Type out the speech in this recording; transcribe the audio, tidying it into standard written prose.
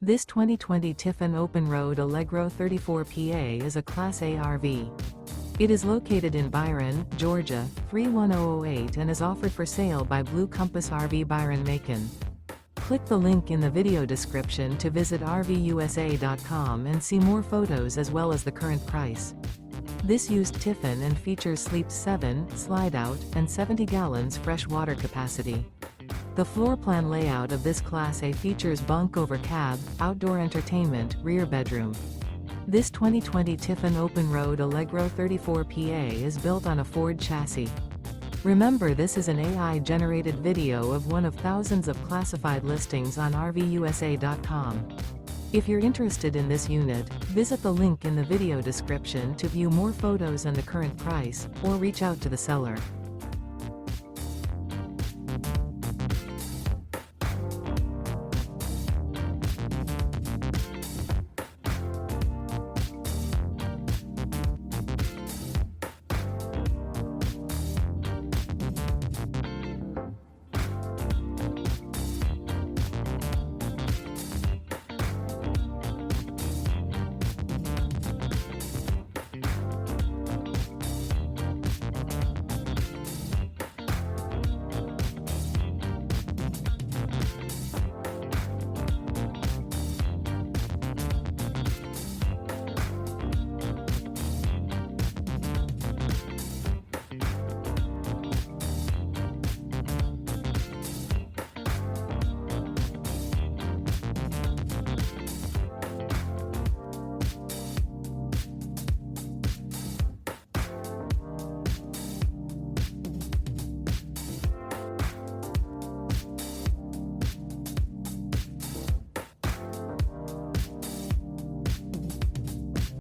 This 2020 Tiffin Open Road Allegro 34 PA is a Class A RV. It is located in Byron, Georgia, 31008 and is offered for sale by Blue Compass RV Byron-Macon. Click the link in the video description to visit RVUSA.com and see more photos as well as the current price. This used Tiffin and features sleeps 7, Slideout, and 70 gallons fresh water capacity. The floor plan layout of this Class A features bunk over cab, outdoor entertainment, rear bedroom. This 2020 Tiffin Open Road Allegro 34 PA is built on a Ford chassis. Remember, this is an AI-generated video of one of thousands of classified listings on RVUSA.com. If you're interested in this unit, visit the link in the video description to view more photos and the current price, or reach out to the seller.